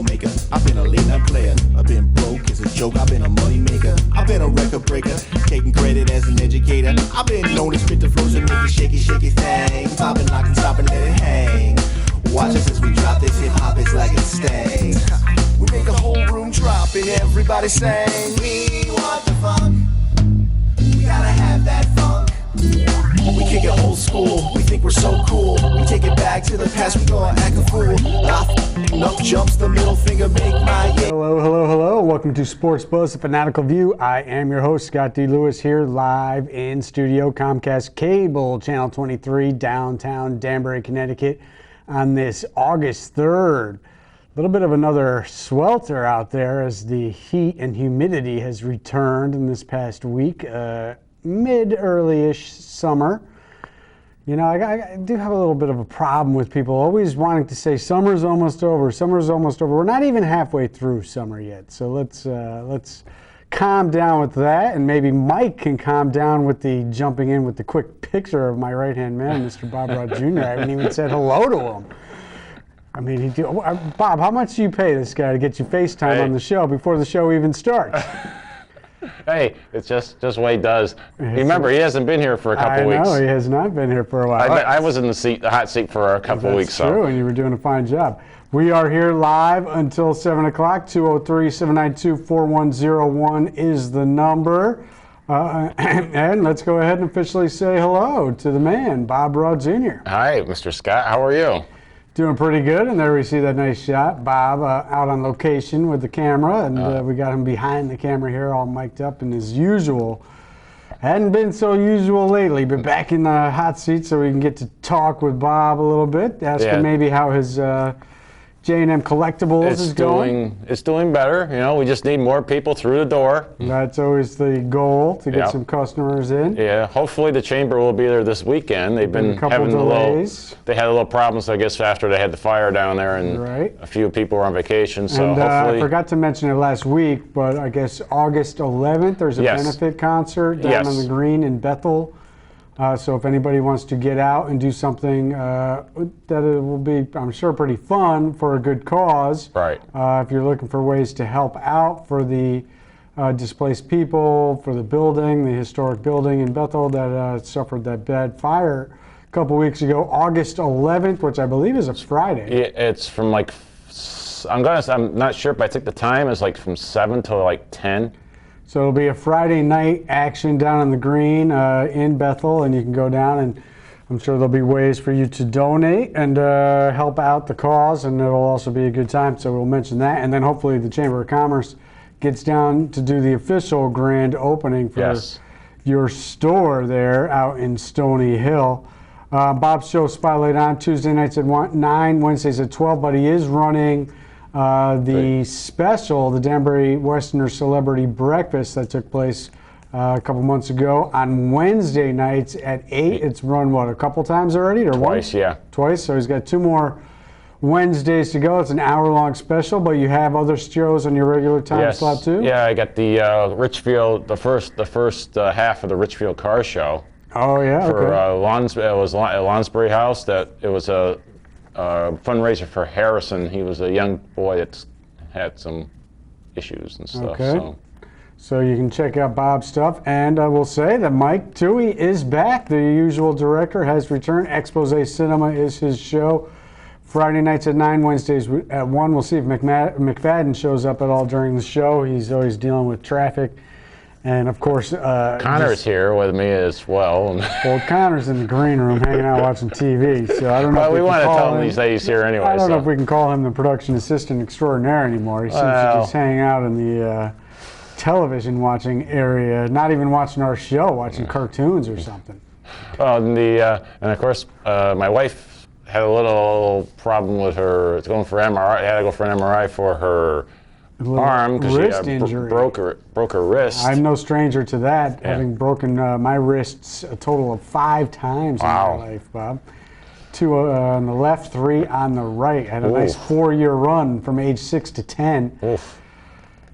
troublemaker. I've been a late night player. I've been broke as a joke. I've been a money maker. I've been a record breaker, taking credit as an educator. I've been known to spit the flows and make it shaky, shaky thing. Popping, locking, stopping, let it hang. Watch us as we drop this hip hop, it's like it stings. We make the whole room drop and everybody sing. We want the funk. We gotta have that funk. We kick it old school. We think we're so cool. We take it back to the past. We gonna act a fool. Enough jumps, the middle finger make my. Hello. Welcome to Sports Buzz, the Fanatical View. I am your host, Scott D. Lewis, here live in studio, Comcast Cable, Channel 23, downtown Danbury, Connecticut, on this August 3rd. A little bit of another swelter out there as the heat and humidity has returned in this past week, mid-early-ish summer. You know, I do have a little bit of a problem with people always wanting to say summer's almost over, summer's almost over. We're not even halfway through summer yet, so let's calm down with that, and maybe Mike can calm down with the jumping in with the quick picture of my right-hand man, Mr. Bob Rod Jr. I haven't even said hello to him. I mean, Bob, how much do you pay this guy to get you FaceTime on the show before the show even starts? Hey, it's just what he does. Remember, he hasn't been here for a couple weeks. I know, he has not been here for a while. I was in the hot seat for a couple weeks. That's true, and you were doing a fine job. We are here live until 7 o'clock. 203-792-4101 is the number. And let's go ahead and officially say hello to the man, Bob Rod Jr. Hi, Mr. Scott. How are you? Doing pretty good, and there we see that nice shot. Bob out on location with the camera, and we got him behind the camera here, all mic'd up in his usual. Hadn't been so usual lately, but back in the hot seat so we can get to talk with Bob a little bit, ask him maybe how his J&M Collectibles is going. It's doing better. You know, we just need more people through the door. That's always the goal, to get some customers in. Yeah, hopefully the chamber will be there this weekend. They've been having delays. They had a little problems, I guess, after they had the fire down there, and a few people were on vacation. So and, hopefully, I forgot to mention it last week, but I guess August 11th there's a benefit concert down on the green in Bethel. So if anybody wants to get out and do something that it will be, I'm sure, pretty fun for a good cause. Right. If you're looking for ways to help out for the displaced people, for the building, the historic building in Bethel that suffered that bad fire a couple weeks ago, August 11th, which I believe is a Friday. Yeah, it's from like, I'm not sure, but I think the time is like from 7 to like 10. So it'll be a Friday night action down on the green in Bethel, and you can go down, and I'm sure there'll be ways for you to donate and help out the cause, and it'll also be a good time, so we'll mention that. And then hopefully the Chamber of Commerce gets down to do the official grand opening for your store there out in Stony Hill. Bob's show Spotlight on Tuesday nights at 9, Wednesdays at 12, but he is running the special, the Danbury Westerner Celebrity Breakfast that took place a couple months ago on Wednesday nights at 8. It's run, a couple times already? Or Twice, once? Twice, so he's got 2 more Wednesdays to go. It's an hour-long special, but you have other shows on your regular time slot too? Yeah, I got the Richfield, the first half of the Richfield Car Show. Oh, yeah, for, it was at Lonsbury House. It was a fundraiser for Harrison. He was a young boy that had some issues and stuff. Okay. So you can check out Bob's stuff. And I will say that Mike Toohey is back. The usual director has returned. Expose Cinema is his show. Friday nights at 9, Wednesdays at 1. We'll see if McFadden shows up at all during the show. He's always dealing with traffic. And of course, Connor's here with me as well. Well, Connor's in the green room hanging out watching TV. So I don't know. Well, we want to tell him he's here anyway. I don't know if we can call him the production assistant extraordinaire anymore. He seems to just hang out in the television watching area, not even watching our show, watching cartoons or something. And of course, my wife had a little problem with her going for MRI. Had to go for an MRI for her arm because she broke her wrist. I'm no stranger to that, having broken my wrists a total of 5 times in my life, Bob. 2 on the left, 3 on the right. I had a nice 4-year run from age 6 to 10.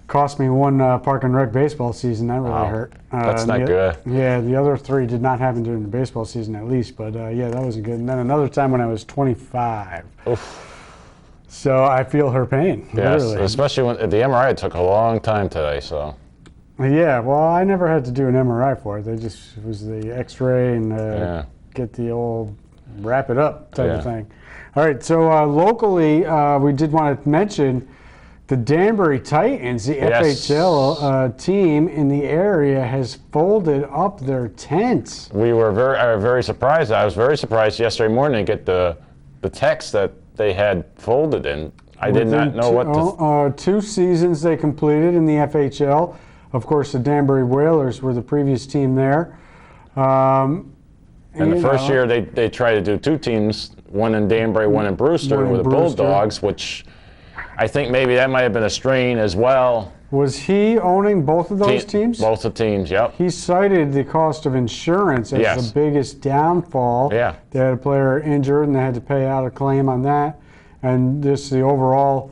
Cost me 1 park and rec baseball season. That really hurt. That's not good. Yeah, the other 3 did not happen during the baseball season at least, but yeah, that wasn't good. And then another time when I was 25. So I feel her pain. Yes, literally. especially when the MRI took a long time today. So. Yeah, well, I never had to do an MRI for it. It was the X-ray and get the old wrap it up type of thing. All right, so locally, we did want to mention the Danbury Titans, the FHL team in the area, has folded up their tents. We were very surprised. I was very surprised yesterday morning to get the text that they had folded in. I did not know what 2 seasons they completed in the FHL. Of course, the Danbury Whalers were the previous team there. And the first year they tried to do 2 teams, one in Danbury, one in Brewster, with the Bulldogs, which I think maybe that might have been a strain as well. Was he owning both of those teams? Both the teams, yep. He cited the cost of insurance as the biggest downfall. Yeah. They had a player injured and they had to pay out a claim on that. And just the overall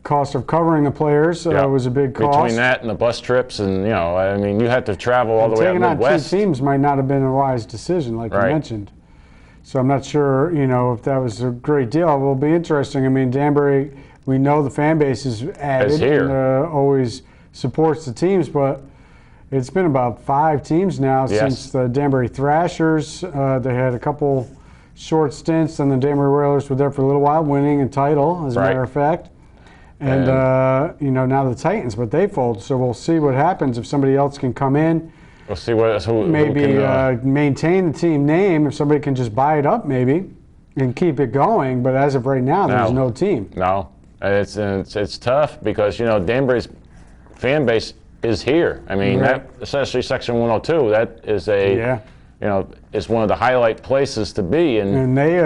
cost of covering the players was a big cost. Between that and the bus trips and, I mean, you had to travel all the way up Midwest. Taking on 2 teams might not have been a wise decision, like you mentioned. So I'm not sure, if that was a great deal. It will be interesting. I mean, Danbury, we know the fan base is avid and always supports the teams, but it's been about 5 teams now since the Danbury Thrashers. They had a couple short stints, and the Danbury Whalers were there for a little while, winning a title, as a matter of fact. And now the Titans, but they fold. So we'll see what happens if somebody else can come in. We'll see who maybe can, maintain the team name. If somebody can just buy it up, maybe, and keep it going. But as of right now, there's no team. No, it's tough because Danbury's fan base is here. I mean, that, especially Section 102. That is is one of the highlight places to be. And they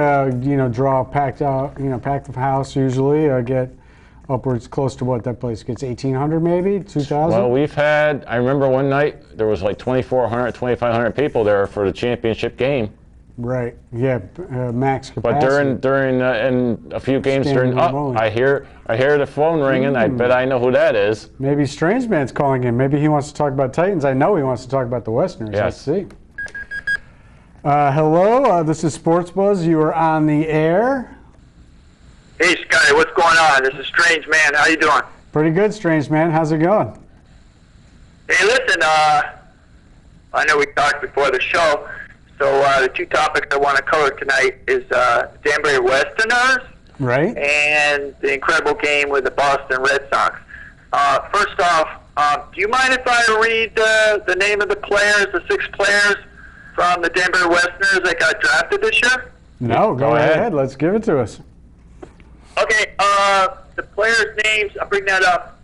draw packed house usually. Get upwards close to what that place gets, 1,800 maybe, 2,000? Well, I remember one night there was like 2,400, 2,500 people there for the championship game. Right, yeah, max capacity. But during and a few games I hear the phone ringing. I bet I know who that is. Maybe Strange Man's calling in. Maybe he wants to talk about Titans. I know he wants to talk about the Westerners. Yes. Let's see. Hello, this is Sports Buzz. You are on the air. Hey, Scotty, what's going on? This is Strange Man. How you doing? Pretty good, Strange Man. How's it going? Hey, listen, I know we talked before the show, so the 2 topics I want to cover tonight is Danbury Westerners and the incredible game with the Boston Red Sox. First off, do you mind if I read the name of the players, the 6 players from the Danbury Westerners that got drafted this year? No, go ahead. Let's give it to us. Okay, the players' names, I'll bring that up.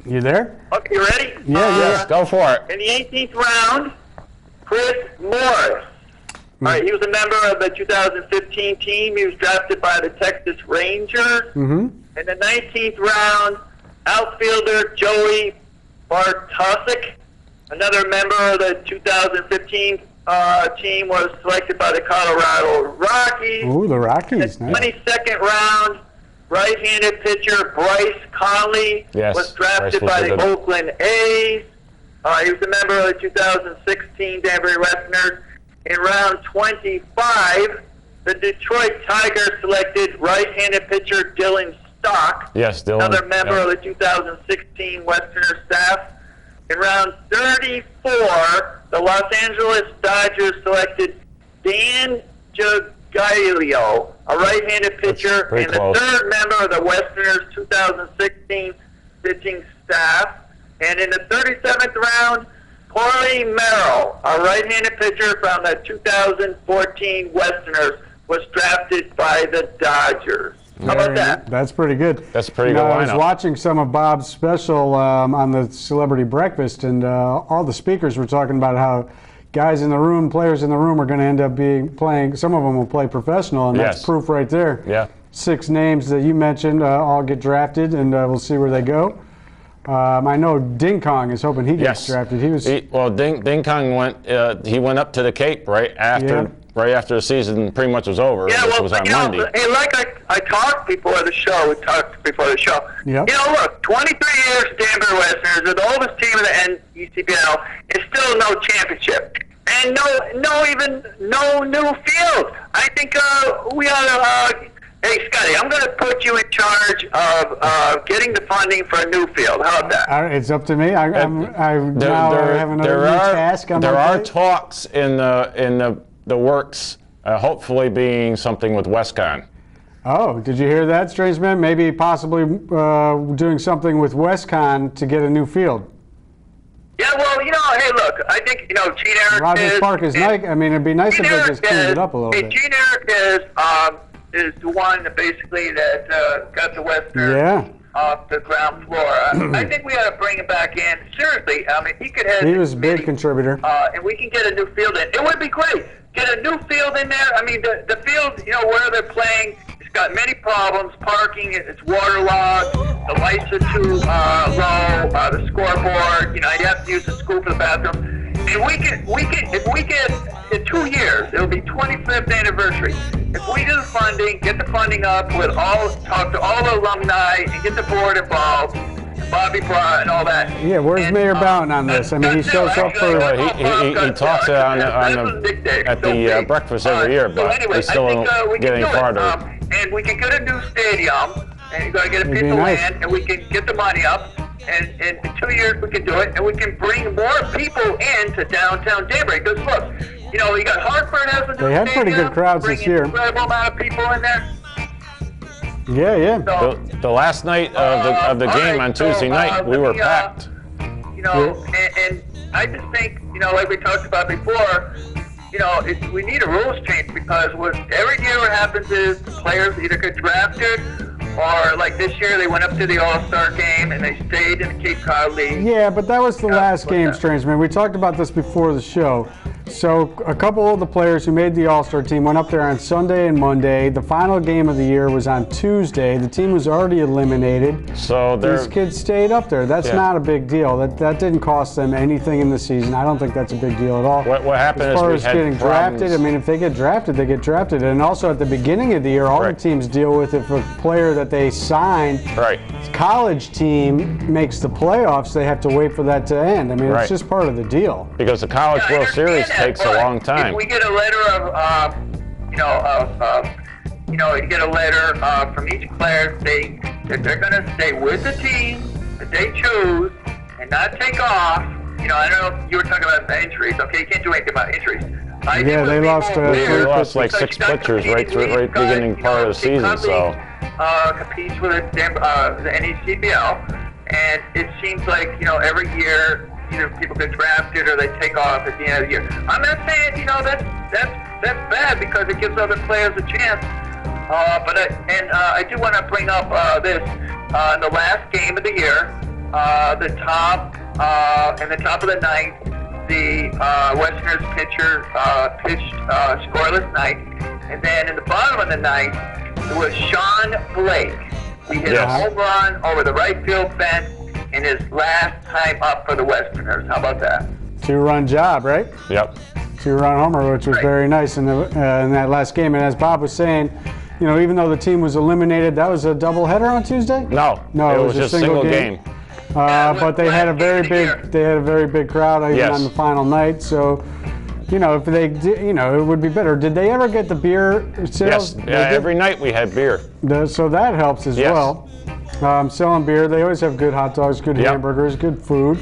You there? Okay, you ready? Yeah, go for it. In the 18th round, Chris Morris. All right, he was a member of the 2015 team. He was drafted by the Texas Rangers. In the 19th round, outfielder Joey Bartosik, another member of the 2015 team, was selected by the Colorado Rockies. Ooh, the Rockies. In the 22nd round, right-handed pitcher Bryce Conley was drafted by the Oakland A's. He was a member of the 2016 Danbury Westerners. In round 25, the Detroit Tigers selected right-handed pitcher Dylan Stock, another member of the 2016 Westerner staff. In round 34, the Los Angeles Dodgers selected Dan Giglio, a right-handed pitcher, and the 3rd member of the Westerners' 2016 pitching staff. And in the 37th round, Corey Merrill, a right-handed pitcher from the 2014 Westerners, was drafted by the Dodgers. How about that? That's pretty good. That's a pretty good lineup. I was watching some of Bob's special on the Celebrity Breakfast, and all the speakers were talking about how guys in the room, players in the room, are going to end up playing. Some of them will play professional, and that's proof right there. Yeah. 6 names that you mentioned all get drafted, and we'll see where they go. I know Ding Kong is hoping he gets drafted. Ding Kong went up to the Cape right after the season pretty much was over. Yeah, which was on Monday. Hey, like I talked before the show. We talked before the show. Yep. Look, 23 years Danbury Westerners, they're the oldest team in the NECBL, and still no championship. and no new field. I think we ought to. Hey, Scotty, I'm going to put you in charge of getting the funding for a new field. How about that? It's up to me. I now have another new task. There are talks in the works, hopefully being something with WestCon. Oh, did you hear that, Strange Man? Maybe possibly doing something with WestCon to get a new field. Yeah, well, hey, look, I think, Gene Eric Rogers Park is nice. I mean, it'd be nice if they just cleaned it up a little bit. Gene Eric is the one basically that got the Westerners off the ground floor. I think we ought to bring him back in. Seriously, I mean, he could have. He was a big contributor. And we can get a new field in. It would be great. Get a new field in there. I mean, the field, where they're playing, it's got many problems. Parking, it's waterlogged. The lights are too low. The scoreboard, you have to use the school for the bathroom. And if we get in 2 years, it'll be 25th anniversary. If we do the funding, get the funding up talk to all the alumni and get the board involved, Bobby Bra and all that. Yeah, where's Mayor Bowden on this? I mean, he shows up for. He talks at the breakfast every year, but he's still getting farther. And we can get a new stadium, and you got to get a piece of land, and we can get the money up. And in 2 years we can do it, and we can bring more people into downtown Danbury. Because look, you got Hartford has a new stadium. They had pretty good crowds this year. Incredible amount of people in there. Yeah. So, the last night of the game on Tuesday night, we were packed. And I just think, like we talked about before, we need a rules change because every year what happens is the players either get drafted or like this year they went up to the All-Star game and they stayed in the Cape Cod League. Yeah, but that was the last game, Strange Man. We talked about this before the show. So a couple of the players who made the All-Star team went up there on Sunday and Monday. The final game of the year was on Tuesday. The team was already eliminated. So these kids stayed up there. That's not a big deal. That didn't cost them anything in the season. I don't think that's a big deal at all. What happened as far as getting problems. drafted, I mean, if they get drafted, they get drafted. And also at the beginning of the year, all the teams deal with if a player that they signed, college team makes the playoffs, they have to wait for that to end. I mean, it's just part of the deal. Because the College World Series takes a long time. If we get a letter you get a letter from each player saying that they're going to stay with the team that they choose and not take off. I don't know if you were talking about the injuries. Okay, you can't do anything about injuries. They lost like 6 pitchers right beginning part of the season. So competes with the NECBL, and it seems like every year either people get drafted or they take off at the end of the year. I'm not saying that's bad because it gives other players a chance. But I do want to bring up this in the last game of the year, the top of the ninth, the Westerners pitcher pitched scoreless ninth, and then in the bottom of the ninth it was Sean Blake. We hit a home run over the right field fence in his last time up for the Westerners. How about that? 2-run job, right? Yep. 2-run homer, which was very nice in that last game. And as Bob was saying, even though the team was eliminated, that was a doubleheader on Tuesday. No, it was just a single game. But they had a very big crowd even on the final night. So, if they did, it would be better. Did they ever get the beer sales? Yes. Every night we had beer. So that helps as well. Selling beer, they always have good hot dogs, good hamburgers, good food.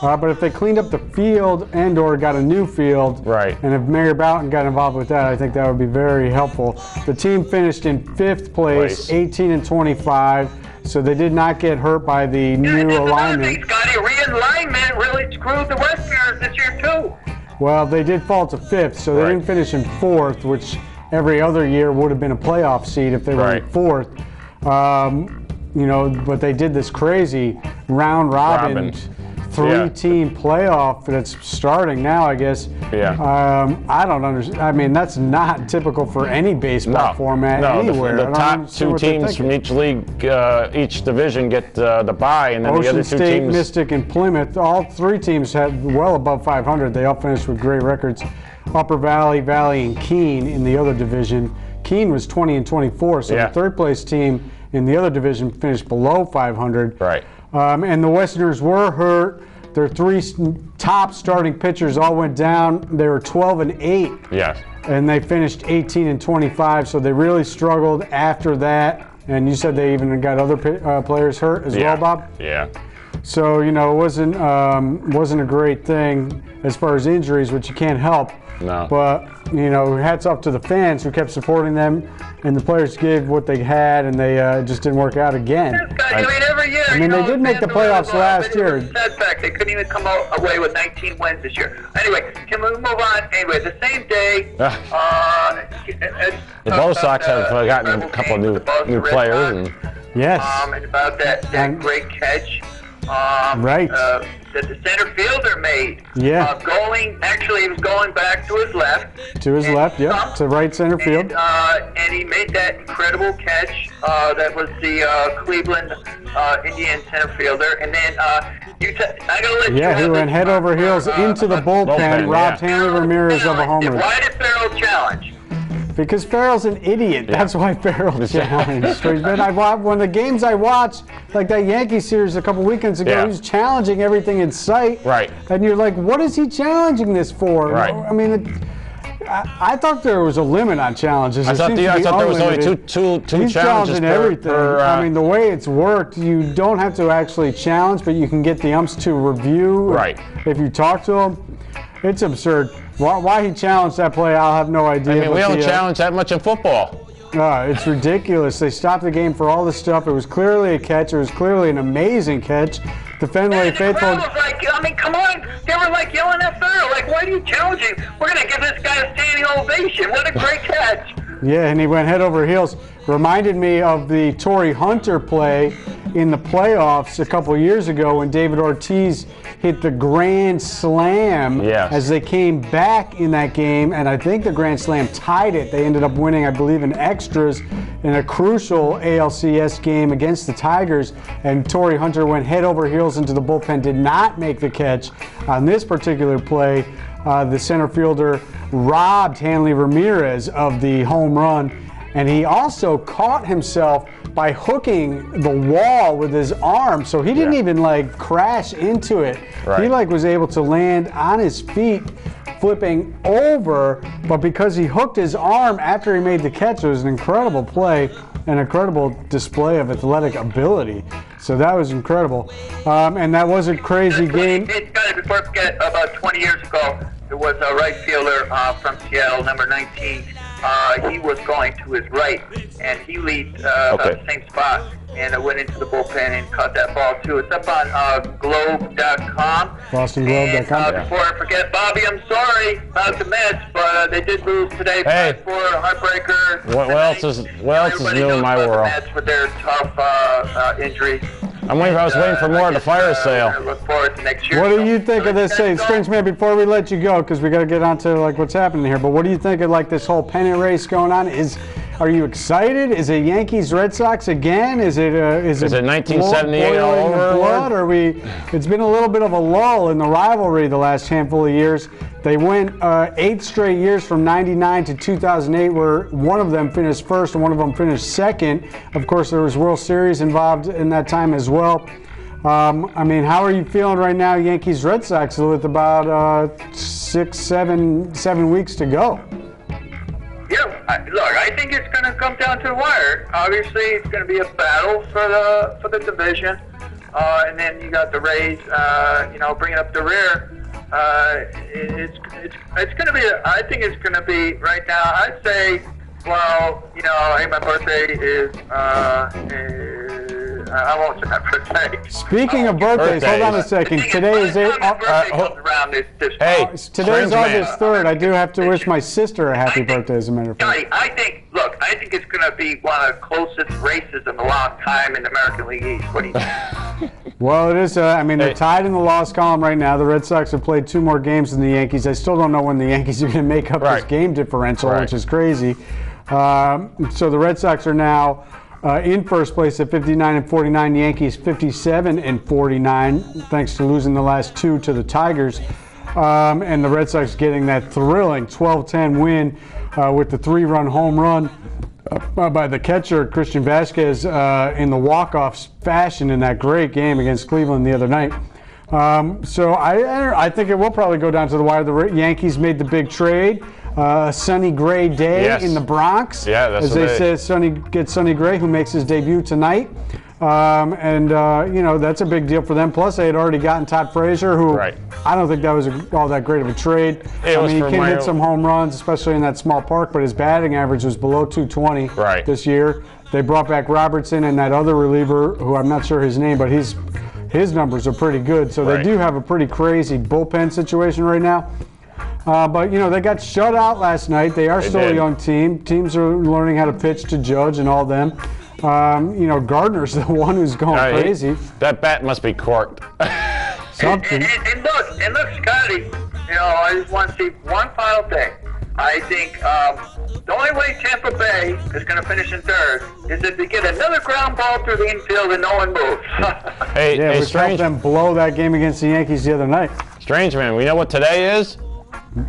But if they cleaned up the field and/or got a new field, and if Mayor Bowden got involved with that, I think that would be very helpful. The team finished in 5th place, 18-25, so they did not get hurt by the new alignment. Scotty, realignment really screwed the Westerners this year too. Well, they did fall to 5th, so they didn't finish in 4th, which every other year would have been a playoff seed if they were in 4th. But they did this crazy round robin. 3-team playoff that's starting now, I guess. I don't understand. I mean, that's not typical for any baseball format anywhere. The top 2 teams from each league, each division get the bye, and then the other 2 State, teams. Mystic, and Plymouth, all 3 teams had well above 500. They all finished with great records. Upper Valley, and Keene in the other division. Keene was 20-24, so the 3rd place team in the other division finished below 500. Right. And the Westerners were hurt Their three top starting pitchers all went down. They were 12-8. Yes. And they finished 18-25, so they really struggled after that. And you said they even got other players hurt as well, Bob? Yeah. So, it wasn't a great thing as far as injuries, which you can't help. No. But, hats off to the fans who kept supporting them, and the players gave what they had, and they just didn't work out again. Every year. They did make the playoffs last year. Setback. They couldn't even come away with 19 wins this year. Anyway, can we move on? Anyway, the same day. The Bo Sox have gotten a couple of new players. And and about that great catch. Right. That the center fielder made. Yeah. He was going back to his left. To his left, yeah. To right center field. And he made that incredible catch. That was the Cleveland Indian center fielder. And then I'm going to let you. Yeah, he went head over heels into the bullpen, robbed Hanley Ramirez of a home run. Why did Farrell challenge? Because Farrell's an idiot. That's why Farrell challenged. When the games I watched, like that Yankee series a couple weekends ago, he was challenging everything in sight. Right. And you're like, what is he challenging this for? Right. I mean, I thought there was a limit on challenges. I thought there was only two He's challenges challenging everything. I mean, the way it's worked, you don't have to actually challenge, but you can get the umps to review. Right. If you talk to them. It's absurd. Why he challenged that play, I'll have no idea. I mean, we don't challenge that much in football. It's ridiculous. They stopped the game for all this stuff. It was clearly a catch. It was clearly an amazing catch. The Fenway faithful. Was like, come on. They were like yelling at Farrell. Like, why are you challenging? We're going to give this guy a standing ovation. What a great catch. Yeah, and he went head over heels. Reminded me of the Torrey Hunter play in the playoffs a couple years ago when David Ortiz hit the grand slam as they came back in that game, and I think the grand slam tied it. They ended up winning, I believe, in extras in a crucial ALCS game against the Tigers, and Torrey Hunter went head over heels into the bullpen, did not make the catch. On this particular play, the center fielder robbed Hanley Ramirez of the home run, and he also caught himself by hooking the wall with his arm, so he didn't even crash into it. Right. He was able to land on his feet, flipping over, but because he hooked his arm after he made the catch, it was an incredible play, an incredible display of athletic ability. So that was incredible, and that was a crazy game. Before I forget, about 20 years ago, there was a right fielder from Seattle, number 19. He was going to his right, and he leaped about the same spot, and it went into the bullpen and caught that ball too. It's up on Globe.com. BostonGlobe.com. Before I forget, Bobby, I'm sorry about the Mets, but they did lose today. 5-4, heartbreaker. What else is new in my world? The Mets with their tough injury. I was waiting for more of the fire sale. I look forward to next year. What do you think of this? Strange man, before we let you go, because we got to get on to what's happening here, but what do you think of this whole pennant race going on? Are you excited? Is it Yankees Red Sox again? Is it 1978 all over? Blood? It's been a little bit of a lull in the rivalry the last handful of years. They went 8 straight years from 99 to 2008, where one of them finished first and one of them finished second. Of course, there was World Series involved in that time as well. How are you feeling right now, Yankees Red Sox, with about 7 weeks to go? Yeah, look, I think it's going to come down to the wire. Obviously, it's going to be a battle for the division, and then you got the Rays, bringing up the rear. It's going to be. I think it's going to be right now. I'd say, hey, my birthday is. I won't say my birthday. Speaking of birthdays, hold on a second. Today is today's August 3rd. I do have to wish my sister a happy birthday, as a matter of fact. I think it's going to be one of the closest races in a long time in the American League East. What do you think? Well, it is. They're tied in the loss column right now. The Red Sox have played 2 more games than the Yankees. I still don't know when the Yankees are going to make up this game differential, which is crazy. So the Red Sox are now in first place at 59-49. Yankees 57-49, thanks to losing the last 2 to the Tigers. And the Red Sox getting that thrilling 12-10 win with the 3-run home run by the catcher, Christian Vasquez, in the walk-off fashion in that great game against Cleveland the other night. So I think it will probably go down to the wire. The Yankees made the big trade. Sonny Gray day in the Bronx. Yeah, that's as they say. Sonny Gray, who makes his debut tonight. That's a big deal for them. Plus, they had already gotten Todd Frazier, who I don't think that was all that great of a trade. He can hit some home runs, especially in that small park, but his batting average was below 220 this year. They brought back Robertson and that other reliever, who I'm not sure his name, but his numbers are pretty good. So they do have a pretty crazy bullpen situation right now. But they got shut out last night. They are still a young team. Teams are learning how to pitch to Judge and all them. Gardner's the one who's going crazy. That bat must be corked. Something. And look, Scotty. I just want to see one final thing. I think the only way Tampa Bay is going to finish in third is if they get another ground ball through the infield and no one moves. We helped them blow that game against the Yankees the other night. Strange man, we know what today is?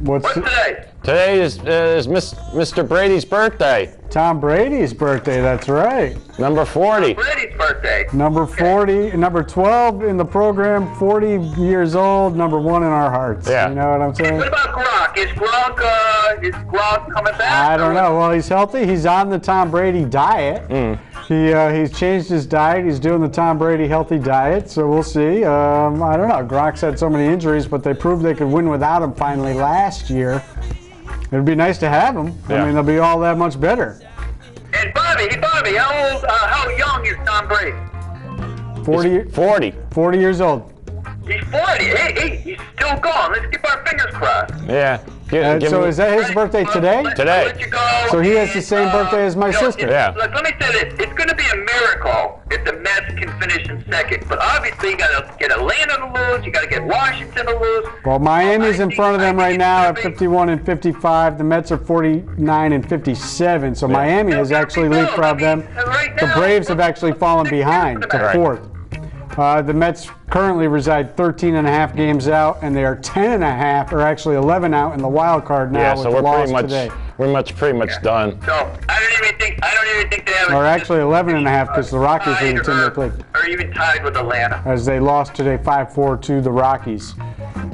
What's today? Today is Mr. Brady's birthday. Tom Brady's birthday, that's right. Number 40. Tom Brady's birthday. Number 40, number 12 in the program, 40 years old, number 1 in our hearts. Yeah. You know what I'm saying? What about Gronk? Is Gronk coming back? I don't know. Well, he's healthy. He's on the Tom Brady diet. He's changed his diet. He's doing the Tom Brady healthy diet, so we'll see. I don't know. Gronk's had so many injuries, but they proved they could win without him finally last year. It'd be nice to have him. Yeah. I mean, they'll be all that much better. And Bobby, how young is Tom Brady? 40 years old. He's 40. Hey, he's still going. Let's keep our fingers crossed. Yeah. So is that his birthday today? Today. So he has the same birthday as my sister. Yeah. Look, let me say this. It's going to be a miracle if the Mets can finish in second. But obviously, you got to get Atlanta to lose. You got to get Washington to lose. Well, Miami's in front of them right now at 51 and 55. The Mets are 49 and 57. So Miami has actually leapfrogged them. The Braves have actually fallen behind to fourth. The Mets currently reside 13 and a half games out, and they are 10 and a half, or actually 11 out in the wild card now. So with we're today. pretty much done. So I don't even think they have. Or actually 11 and a half because the Rockies are the team they played. Or even tied with Atlanta. As they lost today 5-4 to the Rockies.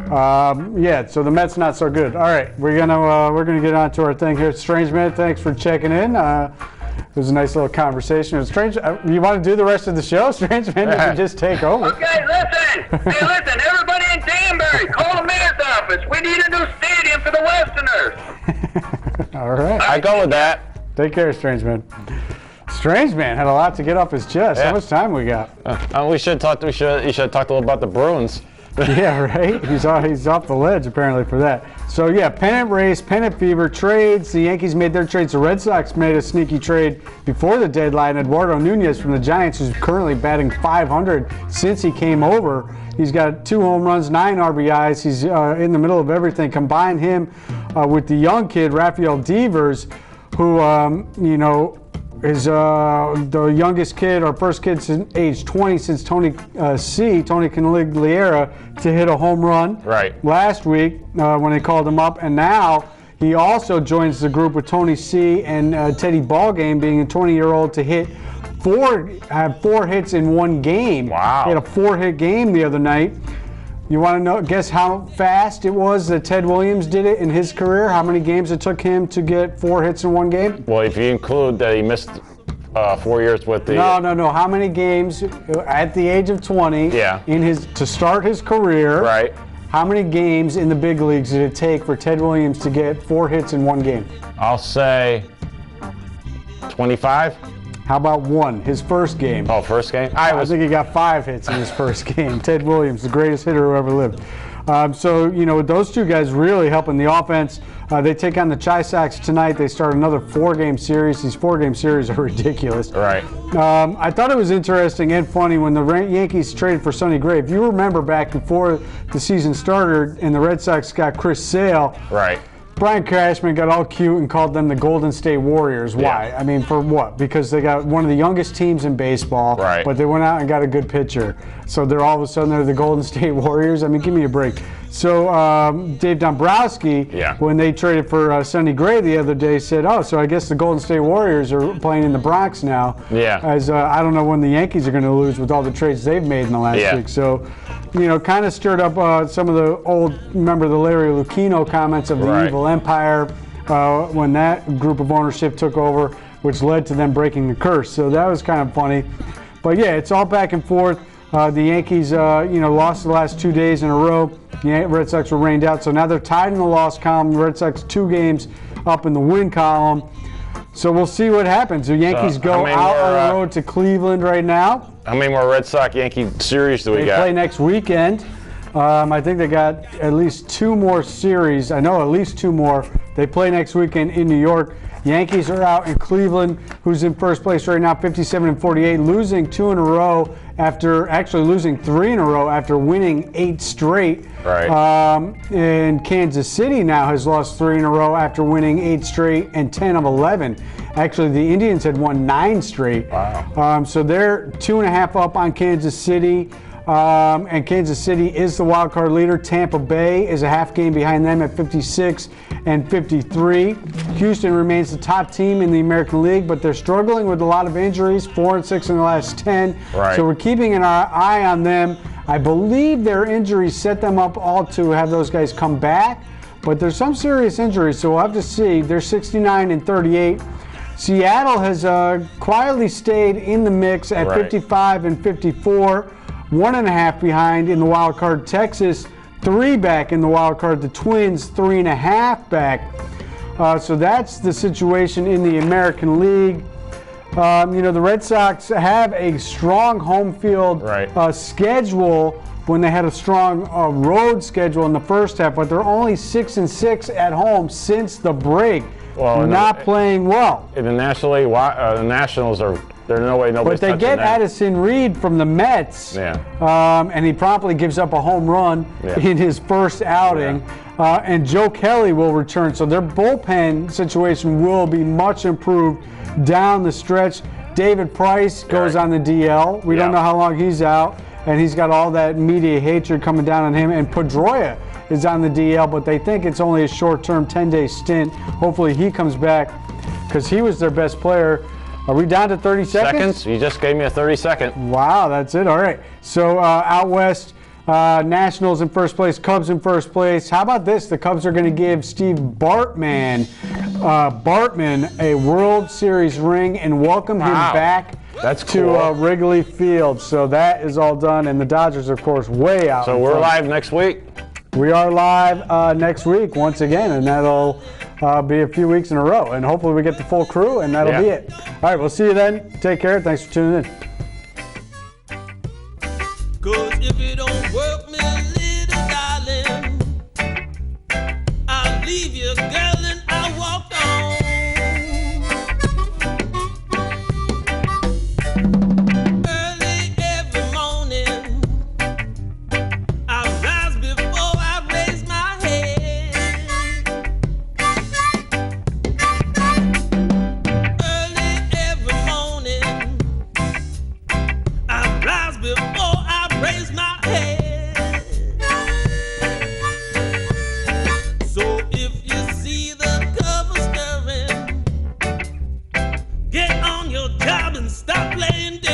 So the Mets not so good. All right, we're gonna get on to our thing here. Strange Man, thanks for checking in. It was a nice little conversation. It was strange. You want to do the rest of the show? Strange Man, you can just take over. Okay, listen. Everybody in Danbury, call the mayor's office. We need a new stadium for the Westerners. All right. I go with that. Take care, Strange Man. Strange Man had a lot to get off his chest. Yeah. How much time we got? You should have talked a little about the Bruins. Yeah, right? He's off the ledge, apparently, for that. So, yeah, pennant race, pennant fever, trades. The Yankees made their trades. The Red Sox made a sneaky trade before the deadline. Eduardo Nunez from the Giants, who's currently batting .500 since he came over. He's got 2 home runs, 9 RBIs. He's in the middle of everything. Combine him with the young kid, Rafael Devers, who, is the youngest kid, or first kid since age 20 since Tony Conigliera, to hit a home run last week when they called him up. And now he also joins the group with Tony C and Teddy Ballgame, being a 20-year-old, to have 4 hits in one game. Wow. He had a 4-hit game the other night. You want to guess how fast it was that Ted Williams did it in his career? How many games it took him to get 4 hits in one game? Well, if you include that he missed 4 years with the... No. How many games at the age of 20 to start his career? Right. How many games in the big leagues did it take for Ted Williams to get 4 hits in one game? I'll say 25. How about 1? His first game. Oh, first game? I think he got 5 hits in his first game. Ted Williams, the greatest hitter who ever lived. Those two guys really helping the offense. They take on the Chi Sox tonight. They start another 4-game series. These 4-game series are ridiculous. Right. I thought it was interesting and funny when the Yankees traded for Sonny Gray. If you remember back before the season started and the Red Sox got Chris Sale. Right. Brian Cashman got all cute and called them the Golden State Warriors. Why? Yeah. I mean, for what? Because they got one of the youngest teams in baseball, right. But they went out and got a good pitcher. So they're all of a sudden they're the Golden State Warriors. I mean, give me a break. So Dave Dombrowski, when they traded for Sonny Gray the other day, said, "Oh, so I guess the Golden State Warriors are playing in the Bronx now." Yeah. As I don't know when the Yankees are going to lose with all the trades they've made in the last week. So, kind of stirred up some of the old, remember the Larry Lucchino comments of the evil empire when that group of ownership took over, which led to them breaking the curse. So that was kind of funny. But yeah, it's all back and forth. The Yankees, lost the last 2 days in a row. The Red Sox were rained out, so now they're tied in the loss column. The Red Sox 2 games up in the win column. So we'll see what happens. The Yankees go out on the road to Cleveland right now. How many more Red Sox-Yankee series do we got? They play next weekend. I think they got at least 2 more series. I know at least 2 more. They play next weekend in New York. Yankees are out in Cleveland, who's in first place right now, 57-48, losing 2 in a row after actually losing 3 in a row after winning 8 straight. Right. And Kansas City now has lost 3 in a row after winning 8 straight and 10 of 11. Actually, the Indians had won 9 straight. Wow. So they're 2.5 up on Kansas City. And Kansas City is the wild card leader. Tampa Bay is a half game behind them at 56 and 53. Houston remains the top team in the American League, but they're struggling with a lot of injuries, 4-6 in the last 10. Right. So we're keeping an eye on them. I believe their injuries set them up all to have those guys come back, but there's some serious injuries, so we'll have to see. They're 69 and 38. Seattle has quietly stayed in the mix at 55 and 54. 1.5 behind in the wild card. Texas 3 back in the wild card. The Twins 3.5 back. So that's the situation in the American League. The Red Sox have a strong home field schedule when they had a strong road schedule in the first half, but they're only 6-6 at home since the break. Well, not playing well. In the National League, the Nationals are. There's no way nobody's touching that. But they get Addison Reed from the Mets, and he promptly gives up a home run in his first outing. And Joe Kelly will return, so their bullpen situation will be much improved down the stretch. David Price goes on the DL. We don't know how long he's out, and he's got all that media hatred coming down on him. And Pedroia is on the DL, but they think it's only a short-term 10-day stint. Hopefully he comes back because he was their best player. Are we down to 30 seconds? You just gave me a 30-second. Wow, that's it. All right. So out west, Nationals in first place, Cubs in first place. How about this? The Cubs are going to give Steve Bartman a World Series ring and welcome him back to Wrigley Field. So that is all done. And the Dodgers, of course, way out. So we're live next week? We are live next week once again, and that'll be a few weeks in a row. And hopefully we get the full crew, and that'll be it. All right, we'll see you then. Take care. Thanks for tuning in. 'Cause if it don't work, me little darling, I'll leave you, girl, and I'll walk on. Early every morning, I rise before I raise my head. Early every morning, I rise before I raise my head. So if you see the cover stirring, get on your job and stop playing dead.